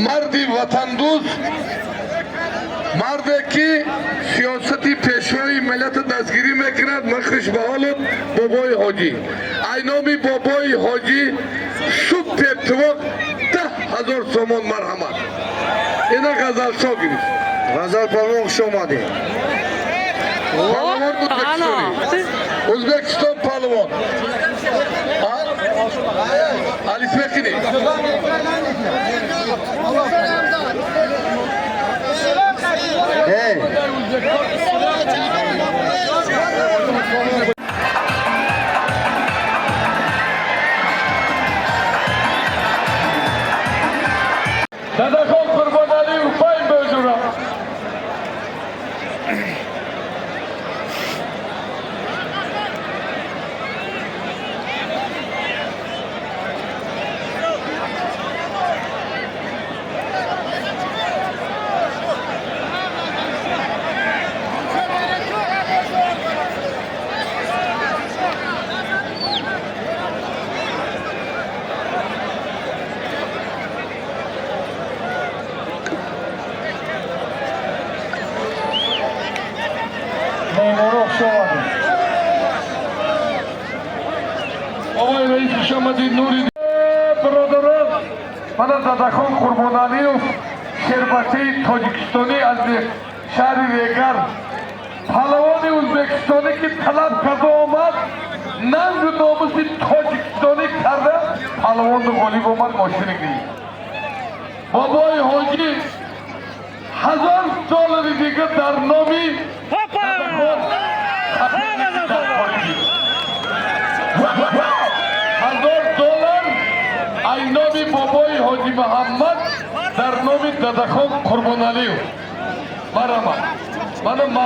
مردی وطن دوست، مردی که سیاستی پیشوای ملت دستگیری میکند. من خوش به حالت بابای حاجی، اینامی بابای حاجی سوپ اتفاق 10,000 سومان مرحمت. اینا غزل شا گریست. غزل پالوان خوش آمده. پالوان ازبکستانی، ازبکستان پالوان علی فقینی. Hey. Dadaxon Qurbonaliyev pay bojura. آقای رئیس شمدی نوری برادران، من دادخان قربانعلیوف شربتی تاجیکستانی از شهر ریگر پهلوان ازبکستانی که طلب کرده آمد، ننگ و ناموس تاجیکستانی کرده پهلوان دو غالیب آمد ماشین گرفت. بابای حاجی 1000 دلار دیگه در نامی $1000 اینامی بابای حاجی محمد در نام دادخان قربانعلیوف مرحمت. منم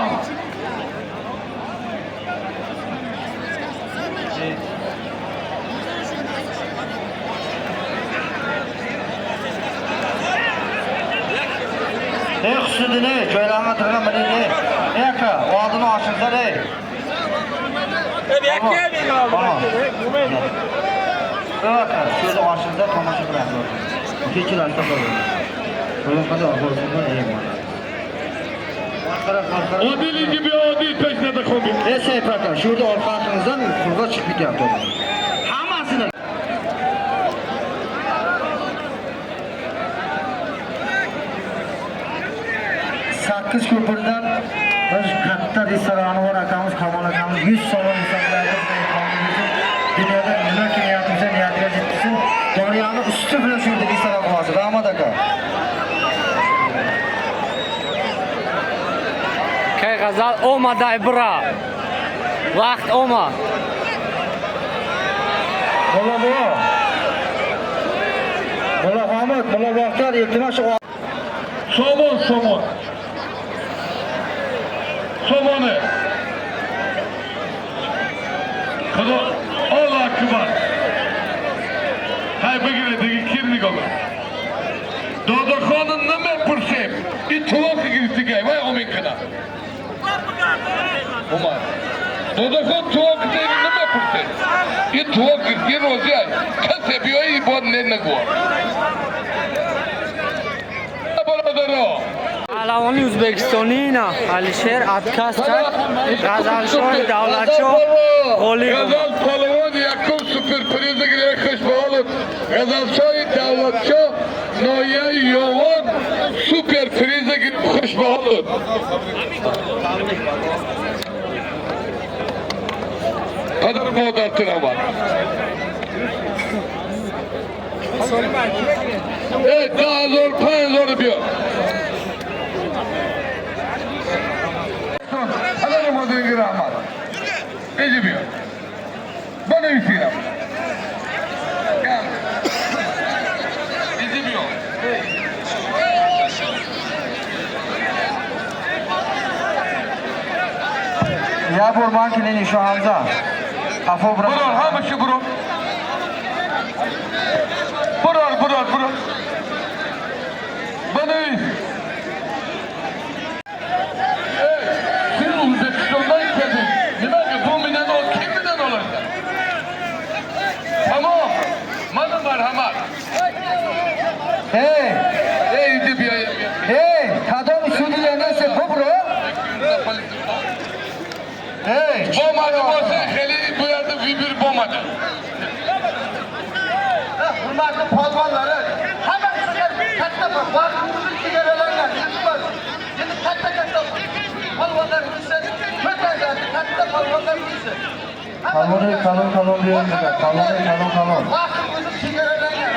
Ey xusudi ne? Joylarına turgan bilindi. Ey aka, oldini ochinglar ey. Tamam. Ey aka, şöyle ochinglar tomosha qilasizlar. Kechir alta bo'ladi. Bunaqa qilib bo'lsinlar ey mana. Odili gibi odil peşnede komi. Ey Seyf aka, şurada orqangizdan qurg'a chiqib ketyapti. Hammasini 8 ko'pirdan biz katta restoran var akamiz, Kamol akamiz 100 so'm hisoblaydi. Dunyoda nima qilyapmiz, niyatiga yetsin. Daryoning usti bilan shu restoran qilamiz. Rahmat aka. Kay g'azal omaday bra. Vaqt oma. Mola Muhammad, mola vaqtlar iltimos Somon. Somonu. Kado Allah akbar. Hay begire degi kirni goga. Dadaxonun nima pursem? İttifak girdi gay vay omen kana. Umar. Dadaxon tuak degi nima pursem? İttifak girdi rozay. Kase biyoyi bod ne gor. پهلوان ازبکستانی نه علیشیر ادکاس کرد غزلشوی دولتشو غالی غزل پهلوان یکم سوپر پریزه گیره خوش به حالت غزلشوی دولتشو نایه یوان سوپر پریزه گیره خوش به حالت پدر مادرتون آمد ای 10,000 5,000 بیا پدر مادرین گیره آمد ایجی بیا بنویسیرم ایجی بیا Ya burman kilini şu Hamza. Afo bırak. برار همشی برو برار بنویس siz Uzbekistan'dan geldin. Demek ki bu miden ol, kim miden olacak? Tamam. Bana merhamet. Hey! bo'lmadi. Hurmatli polvonlari, hammasiga katta vaqtimizni chegaralangan. Endi katta polvonlar bo'lsin, katta polvonlar bo'lsin. Kalori kalon diyorlar. Kalori kalon. Vaqtimizni chegaralangan.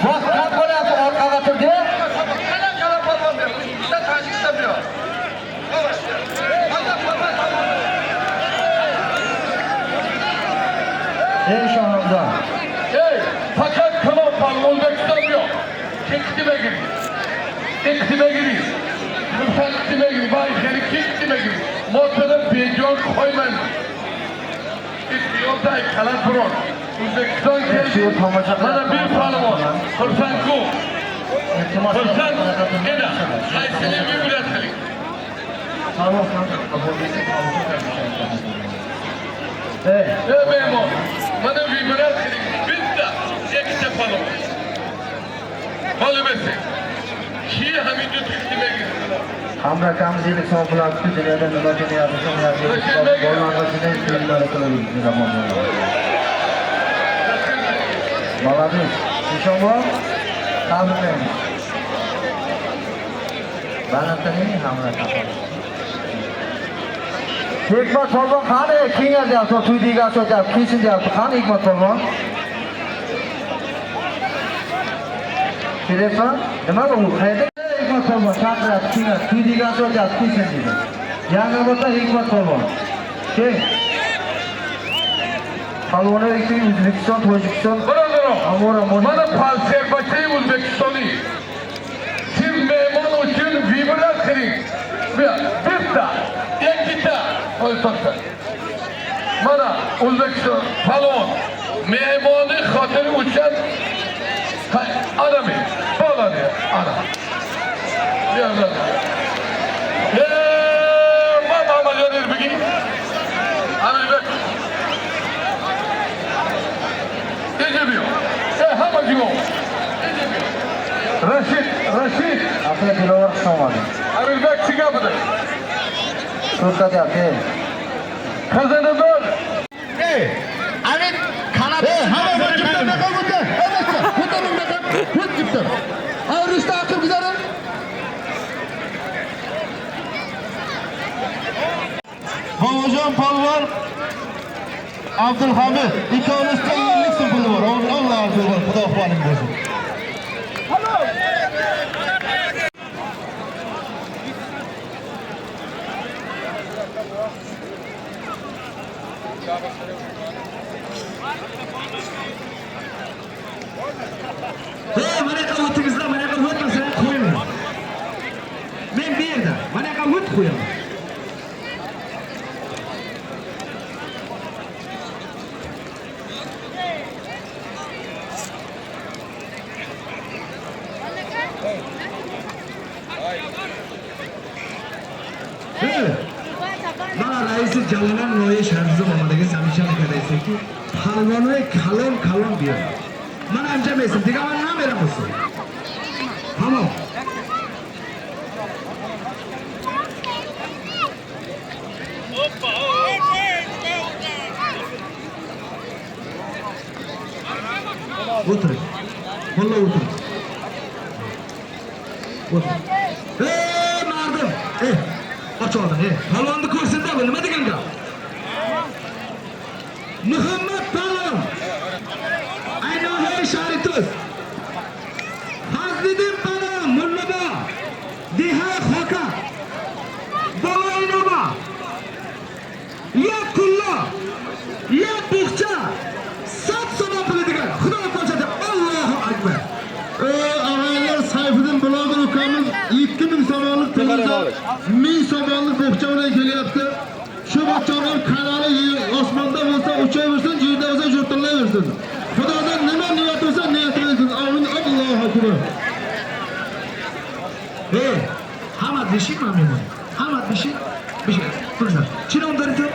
Vaqt qat bo'lyapti orqaga turdi. Qanaqa polvon bu? Bizda tashkilda yo'q. Shohimjon. Fakat kalon O'zbekiston yo'q. Kektibe giri. Kektibe giri. Vay geri kektibe giri. Motorda bejon koymaydi. İstiyorday kalan durur. O'zbekiston keldi. Mana bir palvon. Xursandku. Xursand edi. Qaysini vibrasiya qiling. Memor. Mana vibrasiya qiling. Bitta, ikkita palvon. Malumesi. Ki haminda kektibe giri. Hamra kamzilik son bilan dunyoda nima qilyapti? Bo'lmag'asidan filmlar qiladi. Молодец. Ishonma. Tabriklaymiz. Balandning hamra kapal. Hikmat polvon qani kengazyapti, tuydiga so'zlab, kechiryapti. Qani Hikmat polvon? Telefon nima bu? Qayerda? Hikmat polvon chaqiryapti, kenga tuydiga so'zlab, kechirdi. Yangiobodda Hikmat polvon. Kel. Palvonlar ikki O'zbekiston, Tojikiston. Mana falsafasi O'zbekistoniy. Siz mehmon uchun vibrasiya qiling. Bitta, ikkita qo'ysa. Mana O'zbekiston palvon mehmoni xotiri uchun adami, bolani, ana. Yana. Mama jo'nir bigi. Amilbek. Ejemiyor. Hamma jigo. Ejemiyor. Rashid. After kilolar so'madi. Amilbek chiqadi. Ko'rsatyapti. Kazanador. Amin kanat. Hamma joyda o'tdi. O'tdi. Avrishda aqib gidarim. Bobojon polvon Abdulhamid ikkovlisi yillik simpuli bor. Allah Akbar, Xudo xonim bo'lsin. Mana yoqqa o'tingizlar, mana yoqqa o'tmasa qo'yinglar. Men bu yerda mana yoqqa o't qo'yaman. Mana raisi Jalalan Noye Sharzi Mamadagi Samishan akadayki palvonga kalon diyor. Mana anchamaysan, degaman nima beramiz? Tamam. O'tiring. Qo'lla o'tiring. Mardim. Och oldin. Palvonni ko'rsin-da, bu nima degan gap? Muhammad Palvon. Aynohay Sharitos. Fazliddin Palvon, Mullaba. Deha Xoka. Baloynova. Ya Kulla. Ya Buxcha. Sat sabab degan. Xudo qo'shadi. Allohu akbar. Avvallar Sayfiddin Bilodir ukamiz 2000 so'mlik pulga 1000 so'mlik bo'xcha bilan kelyapti. Shu bo'xchaning kanali osmonda bo'lsa uchaversin, yerda bo'lsa jo'rtillayversin. Xudodan nima niyat bo'lsa niyat qilsin. Amin. Allohu akbar. Hamad Beshik mamnun. Hamad Beshik. Tursa. Chinom darito.